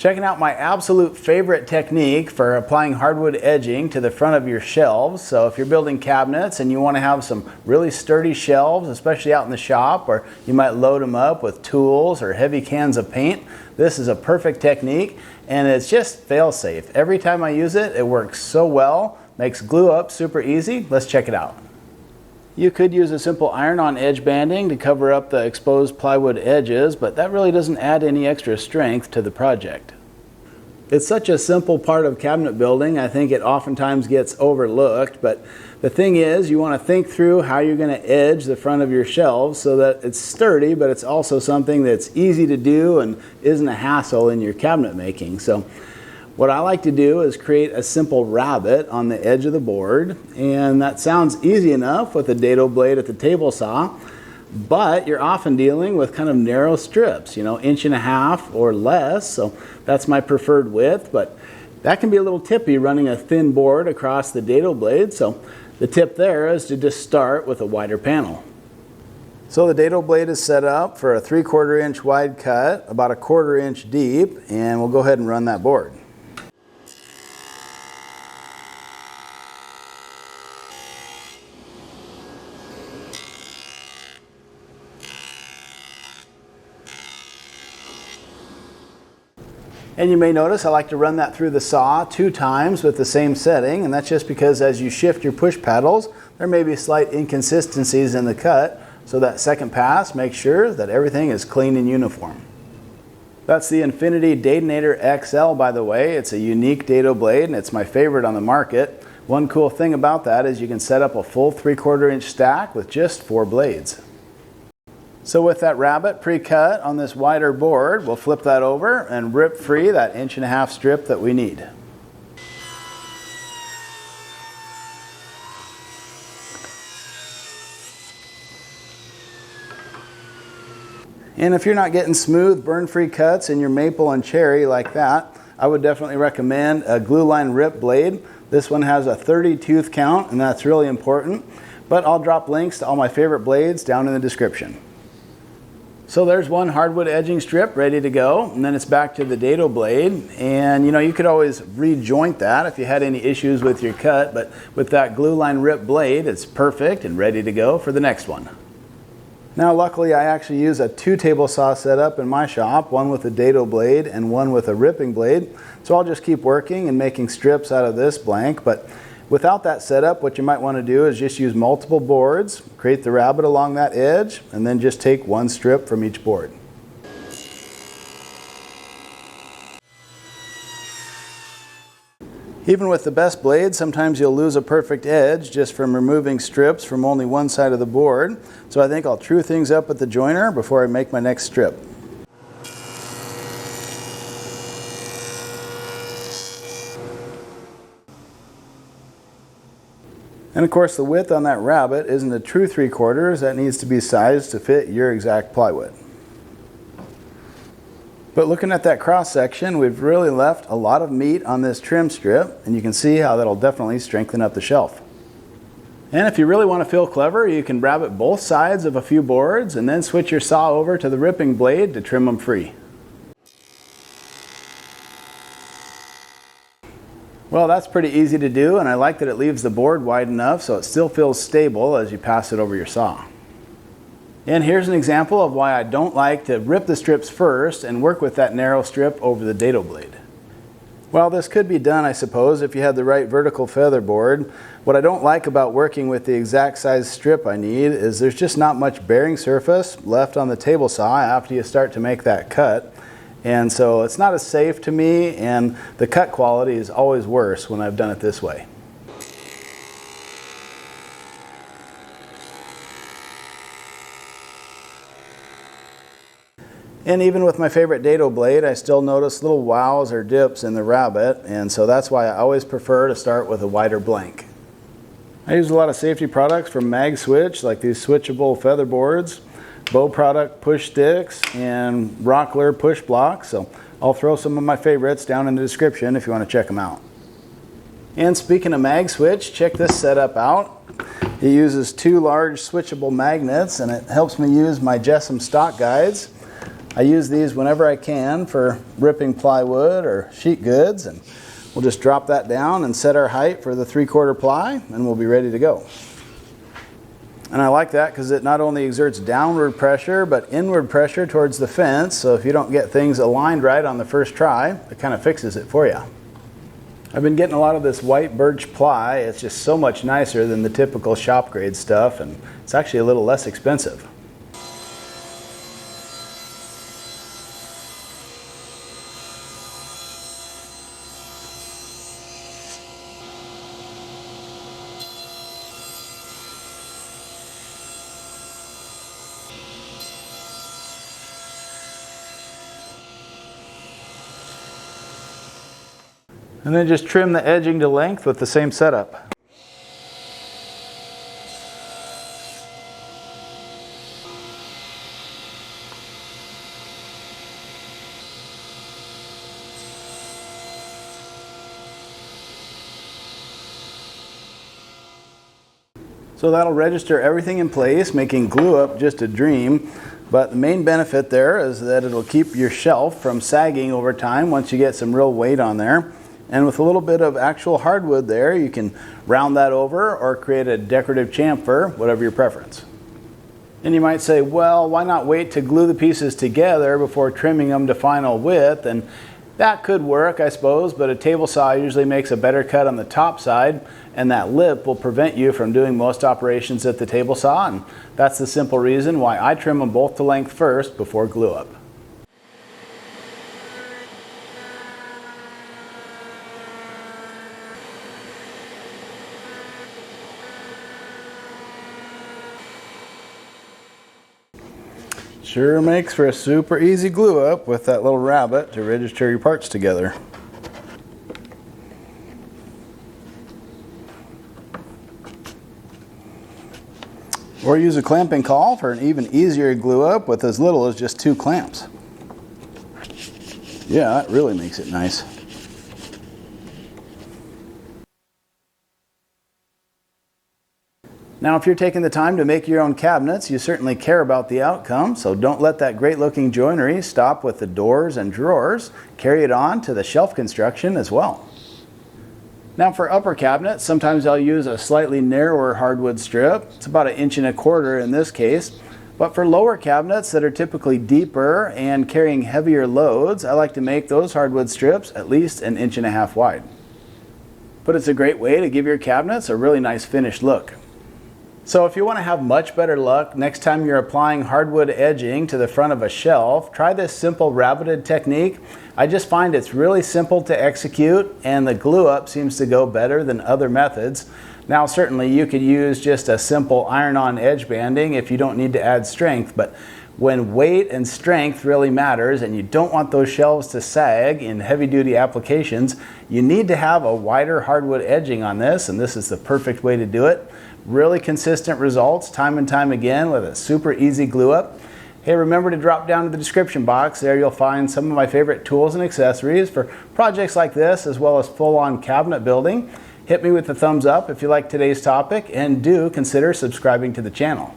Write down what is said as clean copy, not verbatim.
Checking out my absolute favorite technique for applying hardwood edging to the front of your shelves. So if you're building cabinets and you want to have some really sturdy shelves, especially out in the shop, or you might load them up with tools or heavy cans of paint, this is a perfect technique, and it's just fail-safe. Every time I use it, it works so well, makes glue up super easy. Let's check it out. You could use a simple iron-on edge banding to cover up the exposed plywood edges, but that really doesn't add any extra strength to the project. It's such a simple part of cabinet building, I think it oftentimes gets overlooked, but the thing is, you want to think through how you're going to edge the front of your shelves so that it's sturdy, but it's also something that's easy to do and isn't a hassle in your cabinet making. So what I like to do is create a simple rabbet on the edge of the board, and that sounds easy enough with a dado blade at the table saw, but you're often dealing with kind of narrow strips, 1.5 inches or less, so that's my preferred width, but that can be a little tippy running a thin board across the dado blade, so the tip there is to just start with a wider panel. So the dado blade is set up for a 3/4 inch wide cut, about 1/4 inch deep, and we'll go ahead and run that board. And you may notice I like to run that through the saw 2 times with the same setting, and that's just because as you shift your push paddles, there may be slight inconsistencies in the cut, so that second pass makes sure that everything is clean and uniform. That's the Infinity Datonator XL, by the way. It's a unique dado blade, and it's my favorite on the market. One cool thing about that is you can set up a full 3/4 inch stack with just 4 blades. So with that rabbet pre-cut on this wider board, we'll flip that over and rip free that 1.5 inch strip that we need. And if you're not getting smooth, burn-free cuts in your maple and cherry like that, I would definitely recommend a glue line rip blade. This one has a 30 tooth count, and that's really important. But I'll drop links to all my favorite blades down in the description. So there's one hardwood edging strip ready to go, and then it's back to the dado blade. And you could always rejoint that if you had any issues with your cut, but with that glue line rip blade, it's perfect and ready to go for the next one. Now luckily I actually use a 2 table saw setup in my shop, one with a dado blade and one with a ripping blade. So I'll just keep working and making strips out of this blank, but without that setup, what you might want to do is just use multiple boards, create the rabbet along that edge, and then just take 1 strip from each board. Even with the best blade, sometimes you'll lose a perfect edge just from removing strips from only one side of the board. So I think I'll true things up with the joiner before I make my next strip. And of course the width on that rabbet isn't a true 3/4, that needs to be sized to fit your exact plywood. But looking at that cross section, we've really left a lot of meat on this trim strip, and you can see how that'll definitely strengthen up the shelf. And if you really want to feel clever, you can rabbet both sides of a few boards and then switch your saw over to the ripping blade to trim them free. Well, that's pretty easy to do, and I like that it leaves the board wide enough so it still feels stable as you pass it over your saw. And here's an example of why I don't like to rip the strips first and work with that narrow strip over the dado blade. Well, this could be done, I suppose, if you had the right vertical feather board. What I don't like about working with the exact size strip I need is there's just not much bearing surface left on the table saw after you start to make that cut. And so it's not as safe to me, and the cut quality is always worse when I've done it this way. And even with my favorite dado blade, I still notice little wows or dips in the rabbet, and so that's why I always prefer to start with a wider blank. I use a lot of safety products from Mag Switch, like these switchable feather boards, Bow Product push sticks, and Rockler push blocks. So I'll throw some of my favorites down in the description if you want to check them out. And speaking of Mag Switch, check this setup out. It uses 2 large switchable magnets, and it helps me use my Jessam stock guides. I use these whenever I can for ripping plywood or sheet goods, and we'll just drop that down and set our height for the 3/4 ply, and we'll be ready to go. And I like that because it not only exerts downward pressure but inward pressure towards the fence, so if you don't get things aligned right on the first try, it kind of fixes it for you. I've been getting a lot of this white birch ply. It's just so much nicer than the typical shop grade stuff, and it's actually a little less expensive. And then just trim the edging to length with the same setup. So that'll register everything in place, making glue up just a dream. But the main benefit there is that it'll keep your shelf from sagging over time once you get some real weight on there. And with a little bit of actual hardwood there, you can round that over or create a decorative chamfer, whatever your preference. And you might say, well, why not wait to glue the pieces together before trimming them to final width? And that could work, I suppose, but a table saw usually makes a better cut on the top side, and that lip will prevent you from doing most operations at the table saw, and that's the simple reason why I trim them both to length first before glue up. Sure makes for a super easy glue up with that little rabbet to register your parts together. Or use a clamping caul for an even easier glue up with as little as just 2 clamps. Yeah, that really makes it nice. Now, if you're taking the time to make your own cabinets, you certainly care about the outcome, so don't let that great looking joinery stop with the doors and drawers. Carry it on to the shelf construction as well. Now for upper cabinets, sometimes I'll use a slightly narrower hardwood strip. It's about 1.25 inches in this case. But for lower cabinets that are typically deeper and carrying heavier loads, I like to make those hardwood strips at least 1.5 inches wide. But it's a great way to give your cabinets a really nice finished look. So if you want to have much better luck next time you're applying hardwood edging to the front of a shelf, try this simple rabbeted technique. I just find it's really simple to execute, and the glue up seems to go better than other methods. Now certainly you could use just a simple iron-on edge banding if you don't need to add strength, but when weight and strength really matters and you don't want those shelves to sag in heavy-duty applications, you need to have a wider hardwood edging on this, and this is the perfect way to do it. Really consistent results time and time again with a super easy glue up. Hey, remember to drop down to the description box. There you'll find some of my favorite tools and accessories for projects like this, as well as full-on cabinet building. Hit me with a thumbs up if you like today's topic, and do consider subscribing to the channel.